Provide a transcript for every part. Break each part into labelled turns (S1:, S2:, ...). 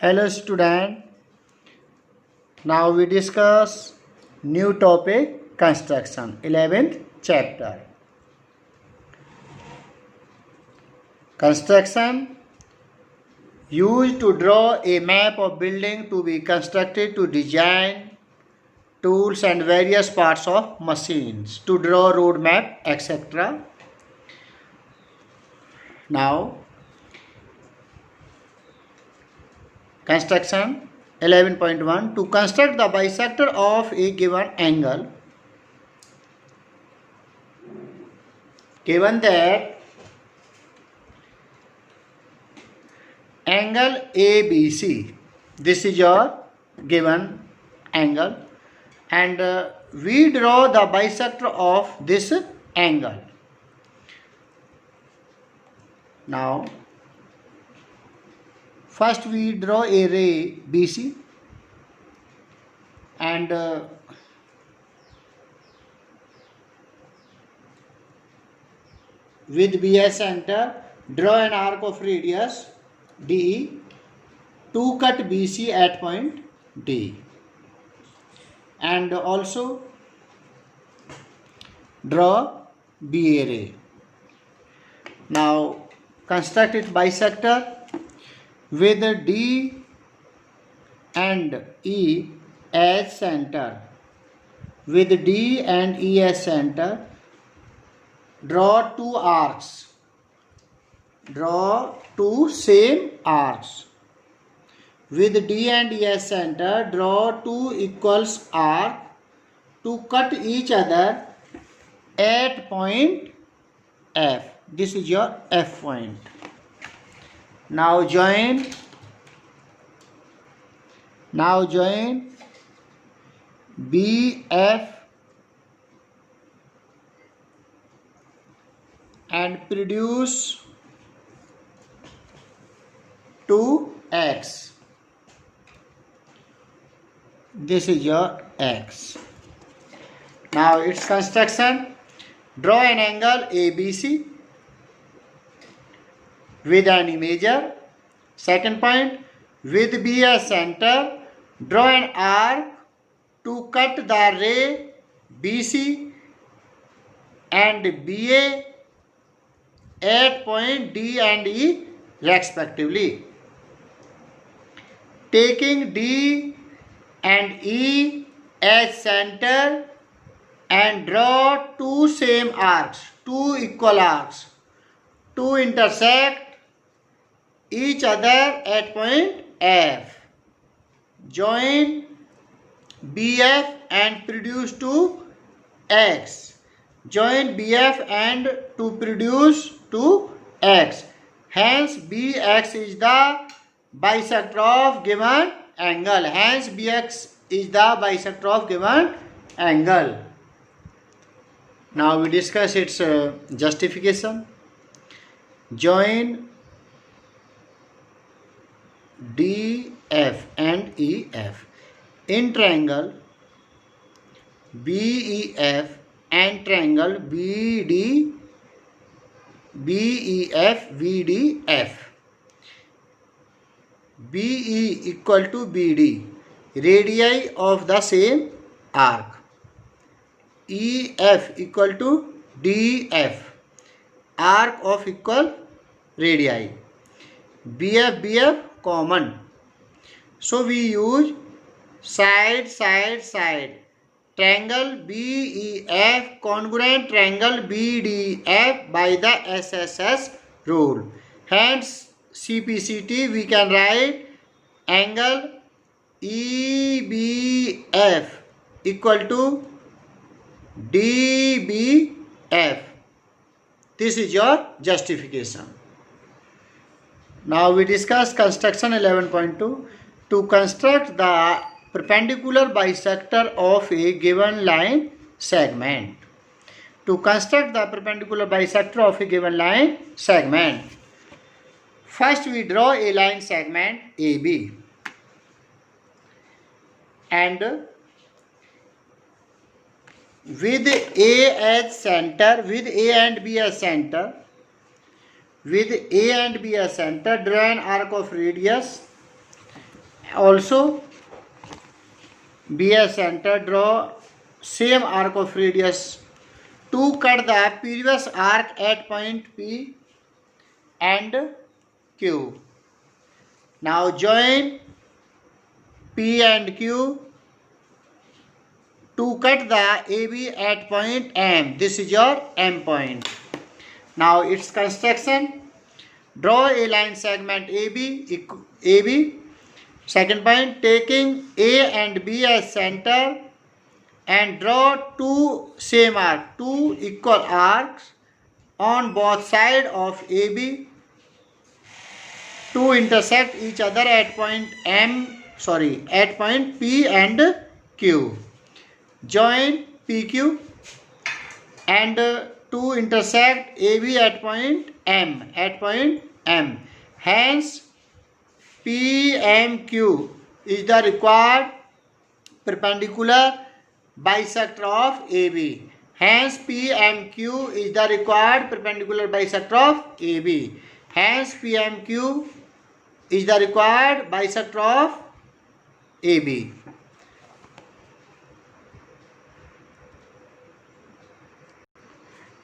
S1: Hello student. Now we discuss new topic construction 11th chapter. Construction used to draw a map of building to be constructed, to design tools and various parts of machines, to draw road map, etc. Now construction 11.1, to construct the bisector of a given angle. Given that angle ABC, this is your given angle, and we draw the bisector of this angle. Now first we draw a ray BC, and with BS center draw an arc of radius DE to cut BC at point D, and also draw BA ray. Now construct its bisector with D and E as center. With D and E as center, draw two arcs. Draw two same arcs. With D and E as center, draw two equals arcs to cut each other at point F. This is your F point. Now join BF and produce 2x. This is your x. Now its construction, draw an angle ABC with an imager. Second point, with B as center, draw an arc to cut the ray BC and BA at point D and E respectively. Taking D and E as center and draw two same arcs, two equal arcs to intersect each other at point F. Join BF and produce 2x. Join BF and to produce 2x. Hence BX is the bisector of given angle. Hence BX is the bisector of given angle. Now we discuss its justification. Join DF and EF in triangle BEF and triangle BEF VDF. BE equal to BD, radii of the same arc. EF equal to DF, arc of equal radii. BF common. So we use side. Triangle BEF congruent triangle BDF by the SSS rule. Hence CPCT we can write angle EBF equal to DBF. This is your justification. Now we discuss construction 11.2. To construct the perpendicular bisector of a given line segment. To construct the perpendicular bisector of a given line segment, first we draw a line segment AB, and with A as center, with A and B as center, with A and B as center, draw an arc of radius Also, BS center, draw same arc of radius to cut the previous arc at point P and Q. Now join P and Q to cut the AB at point M. This is your M point. Now its construction. Draw a line segment AB. Second point, taking A and B as center and draw two equal arcs on both sides of AB to intersect each other at point P and Q. Join PQ and to intersect AB at point M. Hence, PMQ is the required perpendicular bisector of AB. Hence, PMQ is the required perpendicular bisector of AB. Hence, PMQ is the required bisector of AB.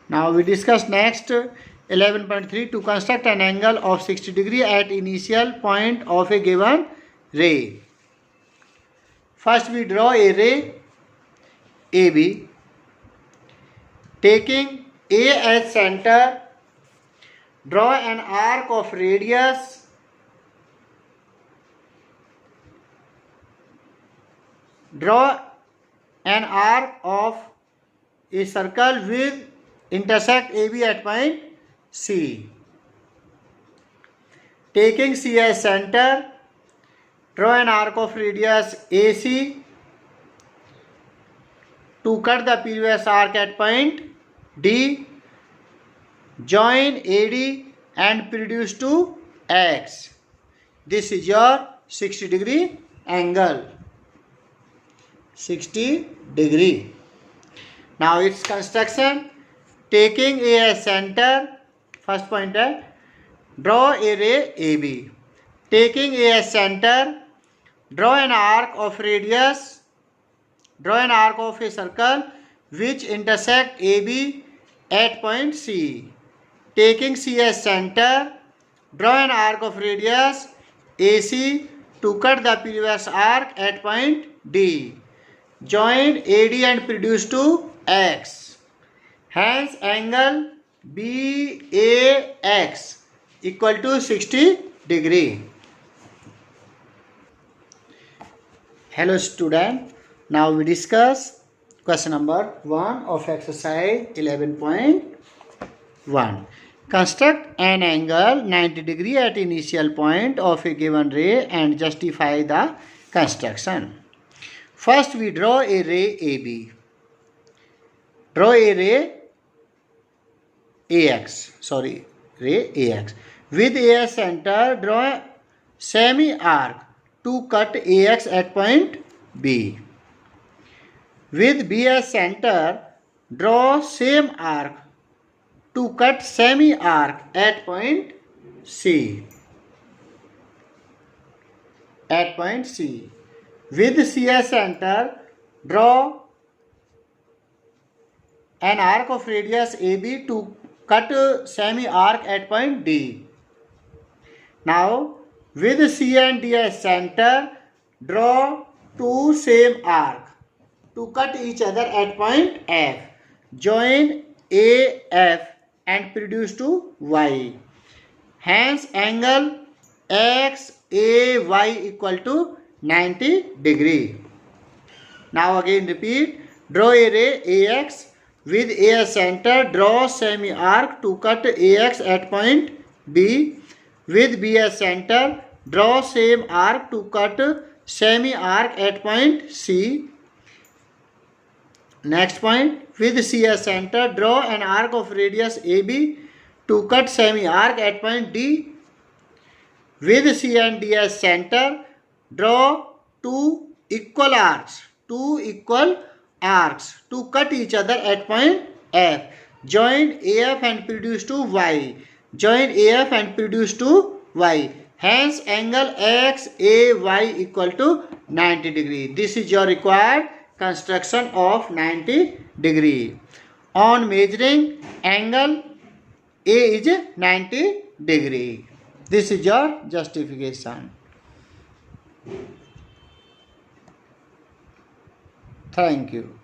S1: Now we discuss next 11.3 to construct an angle of 60 degree at initial point of a given ray. First we draw a ray AB, taking A as center, draw an arc of radius a circle with intersect AB at point C. Taking C as center, draw an arc of radius AC to cut the previous arc at point D. Join AD and produce to X. This is your 60 degree angle. 60 degree. Now its construction. Taking A as center, first point, draw a ray AB. Taking A as center, draw an arc of a circle which intersect AB at point C. Taking C as center, draw an arc of radius AC to cut the previous arc at point D. Join AD and produce to X. Hence, angle BAX equal to 60 degree. Hello student. Now we discuss question number 1 of exercise 11.1. Construct an angle 90 degree at initial point of a given ray and justify the construction. First we draw a ray AB. Draw a ray AX. With A as center, draw a semi-arc to cut AX at point B. With B as center, draw same arc to cut semi-arc at point C. With C as center, draw an arc of radius AB to cut semi-arc at point D. Now, with C and D as center, draw two same arc to cut each other at point F. Join AF and produce to Y. Hence, angle XAY equal to 90 degree. Now again repeat. Draw a ray AX. With A as center, draw semi-arc to cut AX at point B. With B as center, draw same arc to cut semi-arc at point C. Next point, with C as center, draw an arc of radius AB to cut semi-arc at point D. With C and D as center, draw two equal arcs to cut each other at point F. Join AF and produce to Y. Hence angle XAY equal to 90 degree. This is your required construction of 90 degree. On measuring angle A is 90 degree. This is your justification. Thank you.